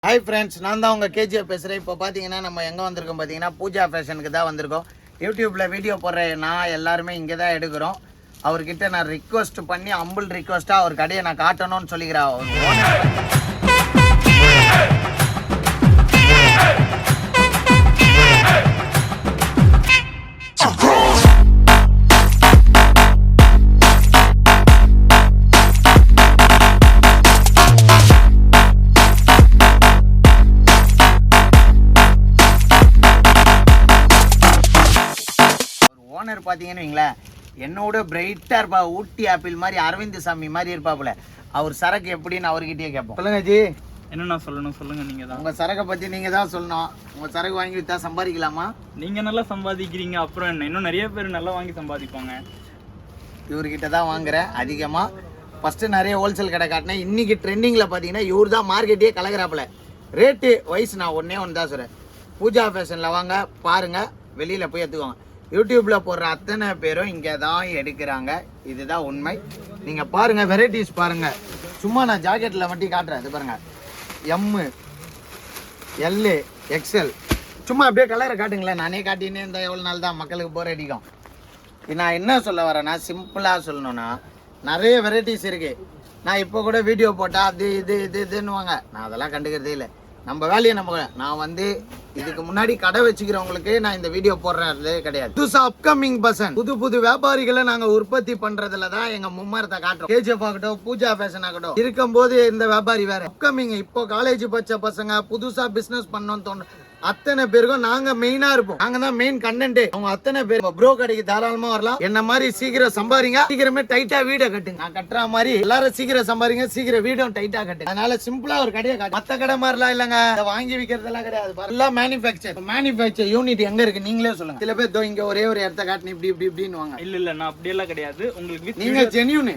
Hi friends, நான் தான் உங்க கேஜிஎஃப் பேசுறேன். இப்போ பாத்தீங்கன்னா நம்ம எங்க வந்திருக்கோம் பாத்தீங்கன்னா பூஜா ஃபேஷனுக்கு தான் வந்திருக்கோம். யூடியூப்ல வீடியோ போடுறேன் நான் எல்லாருமே இங்கே தான் எடுக்கிறோம். அவர்கிட்ட நான் ரிக்வெஸ்ட் பண்ணி ஹம்பிள் ரிக்வெஸ்டா அவர் கடையை நான் காட்டணும்னு சொல்லிக்கிறேன். ஓனர் பார்த்தீங்கன்னு வைங்களேன், என்னோட பிரைட்டாக இருப்பா, ஊட்டி ஆப்பிள் மாதிரி அரவிந்த் சாமி மாதிரி இருப்பாப்புல. அவர் சரக்கு எப்படின்னு அவர்கிட்டயே கேட்போம். சொல்லுங்க ஜி, என்னண்ணா சொல்லணும்? சொல்லுங்க. நீங்க தான் உங்க சரக்கை பத்தி நீங்க தான் சொல்லணும். உங்க சரக்கு வாங்கி வித்தா சம்பாதிக்கலாமா? நீங்க நல்லா சம்பாதிக்கிறீங்க, அப்புறம் என்ன? இன்னும் நிறைய பேர் நல்லா வாங்கி சம்பாதிப்பாங்க. இவர்கிட்ட தான் வாங்குறேன் அதிகமா. ஃபர்ஸ்ட் நிறைய ஹோல்சேல் கடை காட்டினேன். இன்னைக்கு ட்ரெண்டிங்ல பாத்தீங்கன்னா இவர் தான் மார்க்கெட்டே கலகிறாப்புல. ரேட்டு வயசு நான் ஒன்னே ஒன்று தான் சொல்றேன். பூஜா ஃபேஷன்ல வாங்க, பாருங்க, வெளியில போய் எடுத்துக்கோங்க. யூடியூப்ல போடுற அத்தனை பேரும் இங்கே தான் எடுக்கிறாங்க. இதுதான் உண்மை. நீங்க பாருங்க, வெரைட்டிஸ் பாருங்க. சும்மா நான் ஜாக்கெட்ல மட்டும் காட்டுறேன். இது பாருங்க, எம்மு, எல்லு, எக்ஸ்எல். சும்மா அப்படியே கலரை காட்டுங்களேன். நானே காட்டினே இருந்தால் எவ்வளோ நாள் தான் மக்களுக்கு போர் அடிக்கும். நான் என்ன சொல்ல வரேன்னா, சிம்பிளா சொல்லணும்னா நிறைய வெரைட்டிஸ் இருக்கு. நான் இப்போ கூட வீடியோ போட்டா அது இதுன்னுவாங்க. நான் அதெல்லாம் கண்டுக்கிறதே இல்லை. நம்ம வேலையை நான் வந்து இதுக்கு முன்னாடி கடை வச்சுக்கிறவங்களுக்கு நான் இந்த வீடியோ போடுறதே கிடையாது. புதுசா அப்கமிங் பர்சன், புது வியாபாரிகளை நாங்க உற்பத்தி பண்றதுல தான் எங்க மும்மரத்தை காட்டுறோம். கேஜிஎஃப் ஆகட்டும், பூஜா ஃபேஷன் ஆகட்டும், இருக்கும்போது இந்த வியாபாரி வேற. அப்கமிங் இப்போ காலேஜ் பச்ச பசங்க புதுசா பிசினஸ் பண்ணணும்னு தோணும் அத்தனை பேருக்கும் நாங்க மெயினா இருப்போம். நாங்க தான் மெயின் கண்டென்ட். அவங்க அத்தனை பேர் ப்ரோ கடைக்கு தாராளமா வரலாம். என்ன மாதிரி சீக்கிரம் சம்பாதிங்க, சீக்கிரமே டைட்டா வீடை கட்டுங்க. நான் கட்டுற மாதிரி எல்லாரும் சீக்கிரம் சம்பாதிங்க, சீக்கிரம் வீடும் டைட்டா கட்டுங்க. அதனால சிம்பிளா ஒரு கடையை காட்டு. மத்த கடை மாதிரிலாம் இல்லங்க, வாங்கி விற்கிறதெல்லாம் கிடையாது. எல்லாம் மேனுஃபேக்சர் யூனிட் எங்க இருக்கு நீங்களே சொல்லுங்க. சில பேர் இங்க ஒரே ஒரு இடத்த காட்டினு இப்படின்னு வாங்க. இல்ல நான் அப்படியெல்லாம் கிடையாது. உங்களுக்கு நீங்க ஜென்யூன்.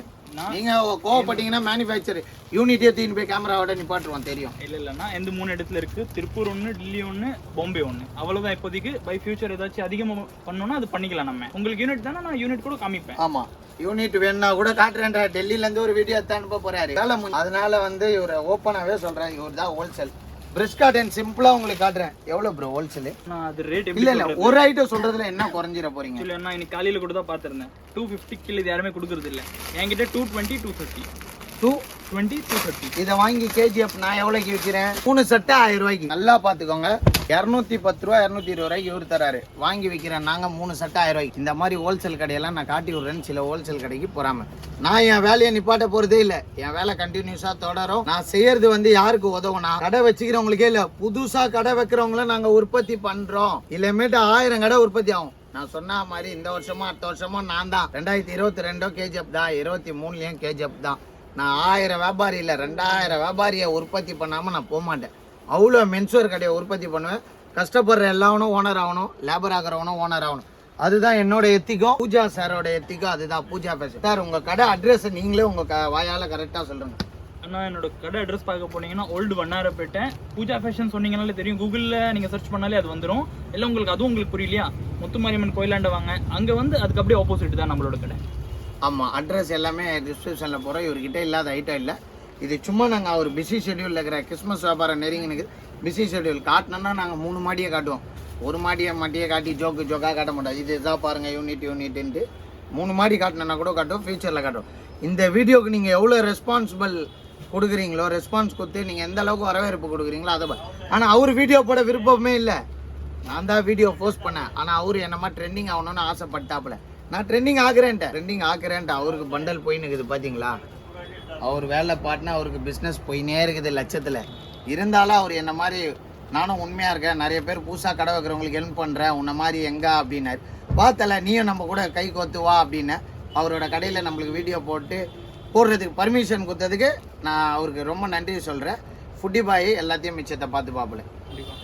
நீங்க கோவப்பட்டீங்கன்னா மேனுஃபேக்சர் யூனிட்டே தூக்கிட்டு போய் கேமராவோட நிப்பாட்டுருவோம். தெரியும். இல்லைன்னா எந்த 3 இடத்துல இருக்கு. திருப்பூர் 1, டெல்லி 1, பாம்பே 1. அவ்வளவுதான் இப்போதைக்கு. பை ஃபியூச்சர் ஏதாச்சும் அதிகமாக பண்ணோம்னா அது பண்ணிக்கலாம். நம்ம உங்களுக்கு யூனிட் தானே, நான் யூனிட் கூட காமிப்பேன். ஆமா, யூனிட் வேணும்னா கூட காட்டுறேன். டெல்லியில இருந்து ஒரு வீடியோ எடுத்து அனுப்ப போறாரு. அதனால வந்து இவர் ஓப்பனாவே சொல்றேன், இவர் தான் ஹோல்சேல். பிரஷ் காட்டன் சிம்பிளா உங்களுக்கு காட்டுறேன். எவ்வளவு ப்ரோ ஹோல்சேல்? நான் அது ரேட் இல்ல ஒரு ஐட்டம் சொல்றதுல என்ன குறைஞ்சிர போறீங்க? இல்ல நான் இன்னைக்கு காலையில கூட தான் பாத்துறேன். 250 கிலோ இது யாருமே கொடுக்கறது இல்ல. என்கிட்ட 220 250 220 230. இதை வாங்கி கேஜிஎஃப் நான் எவ்வளவுக்கு விற்கிறேன்? 3 சட்டை 1000 ரூபாய்க்கு. நல்லா பாத்துக்கோங்க. 210 ரூபா 220 ரூபாய்க்கு இவர் தராரு. வாங்கி விற்கிறேன் நாங்க 3 சட்டை 1000 ரூபாய்க்கு. இந்த மாதிரி ஹோல்சேல் கடையெல்லாம் நான் காட்டி விடுறேன்னு சில ஹோல்சேல் கடைக்கு போறாம நான் என் வேலையை நிப்பாட்ட போறதே இல்லை. என் வேலை கண்டினியூஸா தொடரும். நான் செய்யறது வந்து யாருக்கு உதவுனா, கடை வச்சுக்கிறவங்களுக்கே இல்ல, புதுசா கடை வைக்கிறவங்கள நாங்க உற்பத்தி பண்றோம். இல்லமேட்டு 1000 கடை உற்பத்தி ஆகும். நான் சொன்ன மாதிரி இந்த வருஷமா அடுத்த வருஷமா நான் தான் 2022 கேஜிஎஃப் தான், 23லயும் கேஜிஎஃப் தான். நான் 1000 வியாபாரி இல்லை, 2000 வியாபாரியை உற்பத்தி பண்ணாம நான் போக மாட்டேன். அவ்வளோ மென்ஸ்வேர் கடையை உற்பத்தி பண்ணுவேன். கஷ்டப்படுற எல்லாவனும் ஓனர் ஆகணும், லேபர் ஆகிறவனும் ஓனர் ஆகணும். அதுதான் என்னோட எத்திக்கும், பூஜா சாரோட எத்திக்கும். அதுதான் பூஜா ஃபேஷன். சார் உங்க கடை அட்ரஸ் நீங்களே உங்க வாயால கரெக்டா சொல்றீங்க. அண்ணா என்னோட கடை அட்ரஸ் பார்க்க போனீங்கன்னா ஓல்டு வண்ணாரப்பேட்டை. பூஜா ஃபேஷன் சொன்னீங்கனாலே தெரியும். கூகுளில் நீங்கள் சர்ச் பண்ணாலே அது வந்துடும். இல்லை உங்களுக்கு அதுவும் உங்களுக்கு புரியலையா, முத்துமாரியம்மன் கோயிலாண்ட வாங்க. அங்கே வந்து அதுக்கு அப்படியே ஆப்போசிட் தான் நம்மளோட கடை. ஆமாம், அட்ரஸ் எல்லாமே டிஸ்கிரிப்ஷனில் போகிறோம். இவர்கிட்ட இல்லாத ஐட்டம் இல்லை. இது சும்மா நாங்கள் அவர் பிஸி ஷெட்யூலில் இருக்கிற கிறிஸ்மஸ் வியாபாரம் நெருங்கினுக்கு பிஸி ஷெட்யூல் காட்டினோன்னா நாங்கள் 3 மாடியை காட்டுவோம். ஒரு மாட்டியை காட்டி ஜோக்காக காட்ட மாட்டோம். இது இதாக பாருங்கள் யூனிட்டுன்ட்டு 3 மாடி காட்டினா கூட காட்டுவோம், ஃபியூச்சரில் காட்டுவோம். இந்த வீடியோக்கு நீங்கள் எவ்வளோ ரெஸ்பான்சிபிள் கொடுக்குறீங்களோ, ரெஸ்பான்ஸ் கொடுத்து நீங்கள் எந்த அளவுக்கு வரவேற்பு கொடுக்குறீங்களோ அதை. ஆனால் அவர் வீடியோ போட விருப்பமே இல்லை. நான் தான் வீடியோ போஸ்ட் பண்ணேன். ஆனால் அவர் என்னமா ட்ரெண்டிங் ஆகணும்னு ஆசைப்பட்டாப்புல. நான் ட்ரெண்டிங் ஆக்குறேன்ட்டு அவருக்கு பண்டல் போயின்னு இருக்குது. பார்த்தீங்களா, அவர் வேலை பாட்டுனா அவருக்கு பிஸ்னஸ் போயினே இருக்குது லட்சத்தில். இருந்தாலும் அவர் என்ன மாதிரி நானும் உண்மையாக இருக்கேன். நிறைய பேர் புதுசாக கடை வைக்கிறவங்களுக்கு ஹெல்ப் பண்ணுறேன், உன்ன மாதிரி எங்கே அப்படின்னாரு. பார்த்தல நீயும் நம்ம கூட கை கோத்து வா அப்படின்னு அவரோட கடையில் நம்மளுக்கு வீடியோ போடுறதுக்கு பர்மிஷன் கொடுத்ததுக்கு நான் அவருக்கு ரொம்ப நன்றி சொல்கிறேன். ஃபுட்டி பாய் எல்லாத்தையும் மிச்சத்தை பார்த்து பார்ப்பல.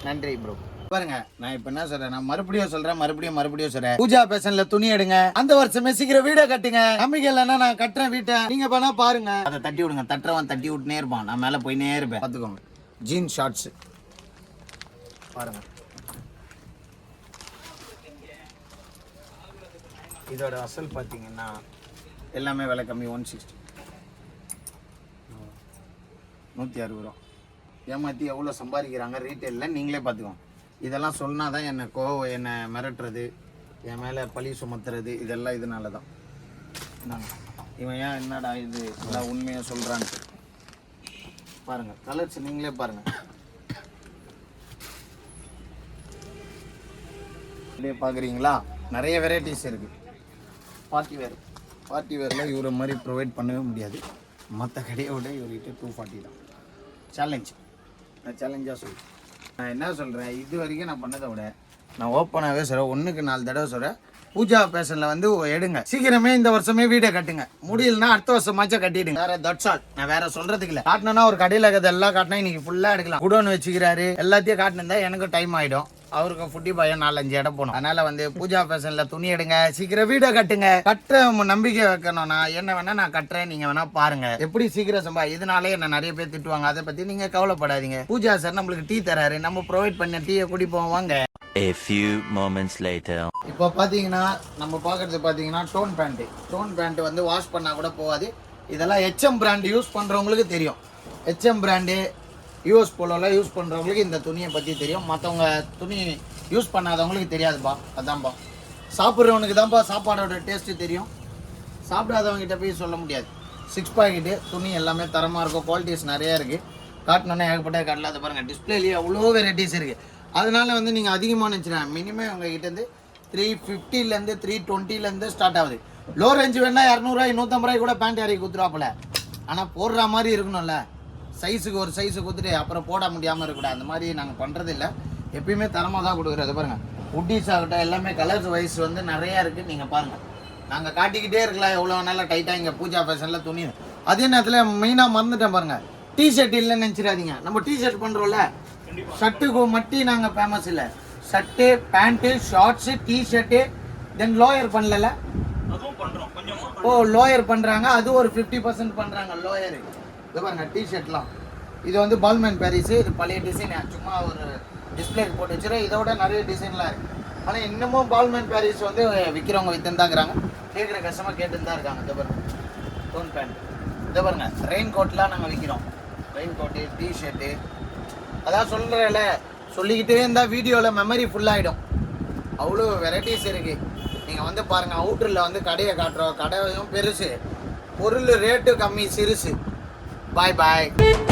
நன்றி ப்ரோ. பாருங்க, நான் இப்ப என்ன சொல்றேன், நான் மறுபடியும் சொல்றேன். பூஜா ஃபேஷன்ல துணி எடுங்க. அந்த வருஷமே சீக்கிரம் வீடை கட்டுங்க. நம்பிக்கை இல்லைன்னா நான் கட்டுறேன் வீட்டை. நீங்க பண்ணா பாருங்க. அதை தட்டி விடுங்க. தட்டுறவன் தட்டி விட்டுனே இருப்பான், நான் மேல போயினே இருப்பேன். பாத்துக்கோங்க. ஜீன் ஷார்ட்ஸ் பாருங்க. இதோட அசல் பாத்தீங்கன்னா எல்லாமே விலை கம்மி. 160 160 ரூபா. ஏமாற்றி எவ்வளோ சம்பாதிக்கிறாங்க ரீட்டெயிலில் நீங்களே பார்த்துக்கோங்க. இதெல்லாம் சொன்னால் தான் என்னை மிரட்டுறது, என் மேலே பழி சுமத்துறது, இதெல்லாம் இதனால தான். இவன் ஏன் என்னடா இது எல்லாம் உண்மையாக சொல்கிறான்ட்டு பாருங்கள். கலர்ஸ் நீங்களே பாருங்கள். இப்படியே பார்க்குறீங்களா, நிறைய வெரைட்டிஸ் இருக்குது. பார்ட்டி வேரில் இவரை மாதிரி ப்ரொவைட் பண்ணவே முடியாது. மற்ற கடையை விட இவர்கிட்ட 240 தான். சேலஞ்ச், நான் சேலஞ்சாக சொல்கிறேன். நான் என்ன சொல்கிறேன், இது வரைக்கும் நான் பண்ணதை விட நான் ஓப்பனாகவே சொல்கிறேன், 1க்கு 4 தடவை சொல்கிறேன். பூஜா ஃபேஷனில் வந்து எடுங்க, சீக்கிரமே இந்த வருஷமே வீடை கட்டுங்க. முடியலன்னா அடுத்த வருஷமாச்சும் கட்டிடுங்க. வேற தட்ஸ் ஆல், நான் வேற சொல்றதுக்கு இல்லை. காட்டணும்னா ஒரு கடையில் இருக்கிறது எல்லாம் காட்டினா இன்னைக்கு ஃபுல்லாக எடுக்கலாம். குடோன்னு வச்சுக்கிறாரு, எல்லாத்தையும் காட்டினா எனக்கும் டைம் ஆகிடும். அவருக்கு ஃபுட்டி பையன் 4-5 இடம் போகணும். அதனால வந்து பூஜா ஃபேஷன்ல துணி எடுங்க, சீக்கிரம் வீடை கட்டுங்க. கட்டுற நம்பிக்கை வைக்கணும்னா என்ன வேணா நான் கட்டுறேன், நீங்க வேணா பாருங்க எப்படி சீக்கிரம் சம்பா. இதனாலே என்ன நிறைய பேர் திட்டுவாங்க, அதை பத்தி நீங்க கவலைப்படாதீங்க. பூஜா சார் நம்மளுக்கு டீ தராரு, நம்ம ப்ரொவைட் பண்ண டீயை குடிப்போம் வாங்க. A few moments later. இப்போ பாத்தீங்கன்னா நம்ம பாக்குறது பாத்தீங்கன்னா டோன் பேண்ட் வந்து வாஷ் பண்ணா கூட போகாது. இதெல்லாம் HM பிராண்ட் யூஸ் பண்றவங்களுக்கு தெரியும். HM பிராண்டு யூஎஸ் போலோலாம் யூஸ் பண்ணுறவங்களுக்கு இந்த துணியை பற்றி தெரியும். மற்றவங்க துணி யூஸ் பண்ணாதவங்களுக்கு தெரியாதுப்பா. அதான்ப்பா, சாப்பிட்றவனுக்கு தான்ப்பா சாப்பாடோட டேஸ்ட்டு தெரியும். சாப்பிடாதவங்ககிட்ட போய் சொல்ல முடியாது. 6 பாக்கெட்டு துணி எல்லாமே தரமாக இருக்கும். குவாலிட்டிஸ் நிறையா இருக்குது. காட்டணுன்னா ஏகப்பட்ட காட்டல. அதை பாருங்கள், டிஸ்பிளேலேயே அவ்வளோ வெரைட்டிஸ் இருக்குது. அதனால வந்து நீங்கள் அதிகமாக நினச்சினா மினிமம் உங்ககிட்டேருந்து 350 320 ஸ்டார்ட் ஆகுது. லோ ரேஞ்ச் வேணா 200 150 கூட பேண்ட் இறக்கி குத்துருவாப்பில். ஆனால் போடுற மாதிரி இருக்கணும்ல, சைஸுக்கு ஒரு சைஸு கொடுத்துட்டு அப்புறம் போட முடியாமல் இருக்கக்கூடாது. அந்த மாதிரி நாங்கள் பண்ணுறது இல்லை, எப்பயுமே தரமாக தான் கொடுக்குறது. பாருங்கள், உட்டீஸ் ஆகட்டும் எல்லாமே கலர்ஸ் வைஸ் வந்து நிறையா இருக்குது. நீங்கள் பாருங்கள், நாங்கள் காட்டிக்கிட்டே இருக்கலாம் எவ்வளோ நல்லா டைட்டாக இங்கே பூஜா ஃபேஷனில் துணி. அதே நேரத்தில் மெயினாக மறந்துட்டேன் பாருங்கள், டிஷர்ட் இல்லைன்னு நினச்சிடாதீங்க. நம்ம டிஷர்ட் பண்ணுறோம்ல, ஷர்ட்டுக்கு மட்டும் நாங்கள் ஃபேமஸ் இல்லை. ஷர்ட்டு, பேண்ட்டு, ஷார்ட்ஸு, டிஷர்ட்டு, தென் லோயர் பண்ணல. ஓ, லோயர் பண்ணுறாங்க, அது ஒரு 50% பண்ணுறாங்க லோயரு. இது பாருங்க டிஷர்ட்லாம், இது வந்து பால்மேன் பாரிஸு. இது பழைய டிசைன், சும்மா ஒரு டிஸ்பிளேக்கு போட்டு வச்சுருக்கேன். இதோட நிறைய டிசைன்லாம் இருக்குது. ஆனால் இன்னமும் பால்மேன் பாரிஸ் வந்து விற்கிறவங்க விற்றுன்னு தான் இருக்கிறாங்க, கேட்குற கஷ்டமாக கேட்டுன்னு தான் இருக்காங்க. இதை பாருங்க டோன் பேண்ட், இதை பாருங்க ரெயின் கோட்லாம் நாங்கள் விற்கிறோம். ரெயின் கோட்டு, டிஷர்ட்டு, அதான் சொல்கிறேன்ல, சொல்லிக்கிட்டே இருந்தால் வீடியோவில் மெமரி ஃபுல்லாகிடும். அவ்வளோ வெரைட்டிஸ் இருக்குது. நீங்கள் வந்து பாருங்கள், அவுட்டரில் வந்து கடையை காட்டுறோம், கடையும் பெருசு, பொருள் ரேட்டு கம்மி, சிறுசு. Bye bye.